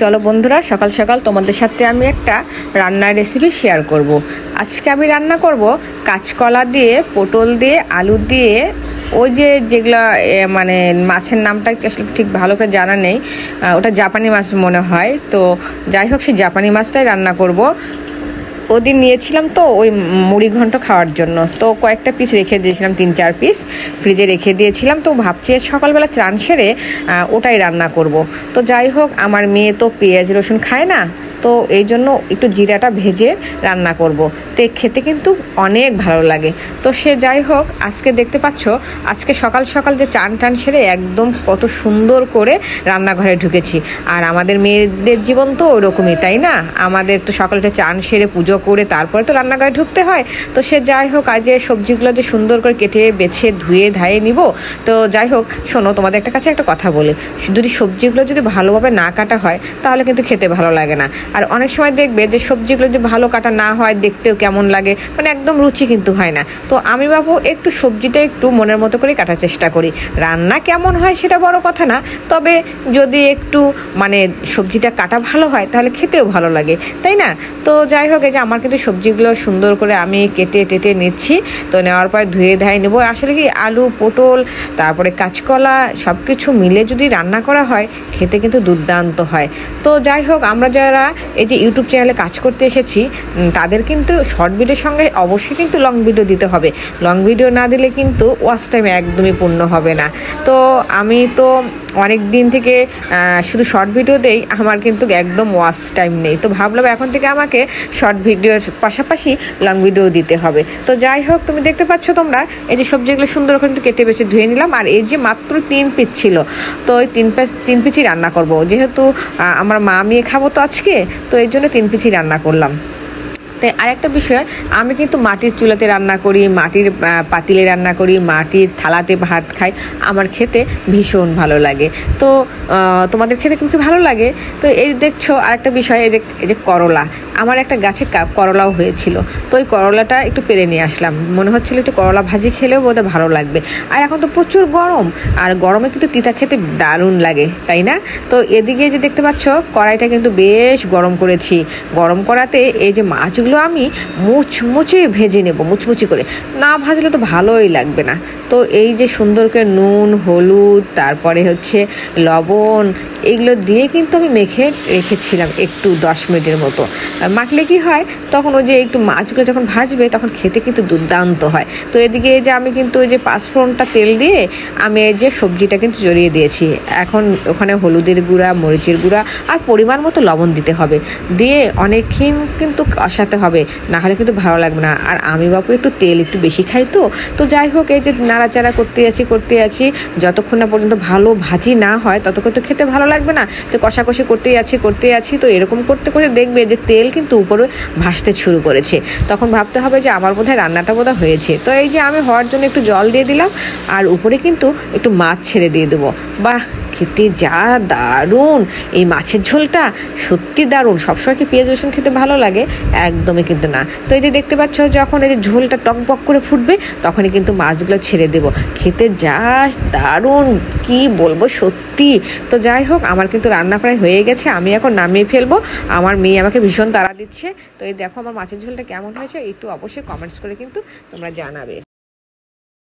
চলো বন্ধুরা, সকাল সকাল তোমাদের সাথে আমি একটা রান্নার রেসিপি শেয়ার করব। আজকে আমি রান্না করব কাঁচকলা দিয়ে, পটল দিয়ে, আলু দিয়ে, ওই যেগুলো মানে মাছের নামটা আসলে ঠিক ভালো করে জানা নেই, ওটা জাপানি মাছ মনে হয়। তো যাই হোক, সেই জাপানি মাছটাই রান্না করব। ওদিন নিয়েছিলাম তো ওই মুড়ি ঘন্ট খাওয়ার জন্য, তো কয়েকটা পিস রেখে দিয়েছিলাম, 3-4 পিস ফ্রিজে রেখে দিয়েছিলাম। তো ভাবছি সকালবেলা চান সেরে ওটাই রান্না করব। তো যাই হোক, আমার মেয়ে তো পেঁয়াজ রসুন খায় না, তো এই জন্য একটু জিরাটা ভেজে রান্না করব। তো খেতে কিন্তু অনেক ভালো লাগে। তো সে যাই হোক, আজকে দেখতে পাচ্ছ আজকে সকাল সকাল যে চান টান সেরে একদম কত সুন্দর করে রান্নাঘরে ঢুকেছি। আর আমাদের মেয়েদের জীবন তো ওরকমই, তাই না? আমাদের তো সকালটা চান সেরে পুজো করে তারপরে তো রান্নাঘরে ঢুকতে হয়। তো সে যাই হোক, আজ সবজিগুলো যে সুন্দর করে কেটে বেছে ধুয়ে ধায়ে নিব। তো যাই হোক, শোনো, তোমাদের কাছে একটা কথা বলি, যদি সবজিগুলো যদি ভালোভাবে না কাটা হয় তাহলে কিন্তু খেতে ভালো লাগে না। আর অনেক সময় দেখবে যে সবজিগুলো যদি ভালো কাটা না হয়, দেখতেও কেমন লাগে, মানে একদম রুচি কিন্তু হয় না। তো আমি ভাবো একটু সবজিটা একটু মনের মতো করে কাটার চেষ্টা করি। রান্না কেমন হয় সেটা বড় কথা না, তবে যদি একটু মানে সবজিটা কাটা ভালো হয় তাহলে খেতেও ভালো লাগে, তাই না? তো যাই হোক, এই যে আমার কিন্তু সবজিগুলো সুন্দর করে আমি কেটে টেটে নিচ্ছি। তো নেওয়ার পর ধুয়ে ধায়ে নেবো। আসলে কি, আলু, পটল, তারপরে কাঁচকলা সব কিছু মিলে যদি রান্না করা হয় খেতে কিন্তু দুর্দান্ত হয়। তো যাই হোক, আমরা যারা এই যে ইউটিউব চ্যানেলে কাজ করতে এসেছি তাদের কিন্তু শর্ট ভিডিওর সঙ্গে অবশ্যই কিন্তু লং ভিডিও দিতে হবে। লং ভিডিও না দিলে কিন্তু ওয়াচ টাইম একদমই পূর্ণ হবে না। তো আমি তো অনেক দিন থেকে শুধু শর্ট ভিডিও দেই, আমার কিন্তু একদম ওয়াচ টাইম নেই। তো ভাবলাম এখন থেকে আমাকে শর্ট ভিডিওর পাশাপাশি লং ভিডিও দিতে হবে। তো যাই হোক, তুমি দেখতে পাচ্ছ তোমরা এই যে সবজিগুলো সুন্দর করে একটু কেটে বেছে ধুয়ে নিলাম। আর এই যে মাত্র 3 পিস ছিল, তো ওই 3 পিসই রান্না করব। যেহেতু আমার মা মেয়ে খাবো তো আজকে, তো এই জন্য 3 পিসই রান্না করলাম। তাই আরেকটা বিষয়, আমি কিন্তু মাটির চুলাতে রান্না করি, মাটির পাতিলে রান্না করি, মাটির থালাতে ভাত খাই। আমার খেতে ভীষণ ভালো লাগে। তো তোমাদের খেতে কি ভালো লাগে? তো এই দেখছো আরেকটা বিষয়, এই যে করলা, আমার একটা গাছে করলাও হয়েছিল। তো ওই করলাটা একটু পেরে নিয়ে আসলাম, মনে হচ্ছিল একটু করলা ভাজি খেলেও বোধহয় ভালো লাগবে। আর এখন তো প্রচুর গরম, আর গরমে কিন্তু তিতা খেতে দারুণ লাগে, তাই না? তো এদিকে যে দেখতে পাচ্ছ কড়াইটা কিন্তু বেশ গরম করেছি। গরম করাতে এই যে মাছগুলো আমি মুচমুচে ভেজে নেব, মুচমুচি করে। না ভাজলে তো ভালোই লাগবে না। তো এই যে সুন্দর করে নুন, হলুদ, তারপরে হচ্ছে লবণ, এগুলো দিয়ে কিন্তু আমি মেখে রেখেছিলাম একটু 10 মিনিটের মতো। মাখলে কি হয়, তখন ওই যে একটু মাছগুলো যখন ভাজবে তখন খেতে কিন্তু দুর্দান্ত হয়। তো এদিকে এই যে আমি কিন্তু ওই যে 5 ফোড়নটা তেল দিয়ে আমি এই যে সবজিটা কিন্তু জড়িয়ে দিয়েছি। এখন ওখানে হলুদের গুঁড়া, মরিচের গুঁড়া আর পরিমাণ মতো লবণ দিতে হবে, দিয়ে অনেকক্ষণ কিন্তু কষাতে হবে, না হলে কিন্তু ভালো লাগবে না। আর আমি বাপু একটু তেল একটু বেশি খাই। তো যাই হোক, এই যে নাড়াচাড়া করতে আছি যতক্ষণ না পর্যন্ত ভালো ভাজি না হয় ততক্ষণ তো খেতে ভালো লাগবে না। তো কষাকষি করতেই আছি। তো এরকম করতে করতে দেখবে যে তেল কিন্তু উপরে ভাসতে শুরু করেছে, তখন ভাবতে হবে যে আমার বোধহয় রান্নাটা বোধহয় হয়েছে। তো এই যে আমি হওয়ার জন্য একটু জল দিয়ে দিলাম, আর উপরে কিন্তু একটু মাছ ছেড়ে দিয়ে দেবো। বাহ, খেতে যা দারুণ! এই মাছের ঝোলটা সত্যি দারুণ। সবসময় কি পেঁয়াজ রসুন খেতে ভালো লাগে? একদমই কিন্তু না। তো এই যে দেখতে পাচ্ছ, যখন এই যে ঝোলটা টকবক করে ফুটবে তখনই কিন্তু মাছগুলো ছেড়ে দেবো। খেতে যা দারুণ, কি বলবো সত্যি। তো যাই হোক, আমার কিন্তু রান্না প্রায় হয়ে গেছে, আমি এখন নামিয়ে ফেলবো। আমার মেয়ে আমাকে ভীষণ তাড়া দিচ্ছে। তো এই দেখো আমার মাছের ঝোলটা কেমন হয়েছে, একটু অবশ্যই কমেন্টস করে কিন্তু তোমরা জানাবে।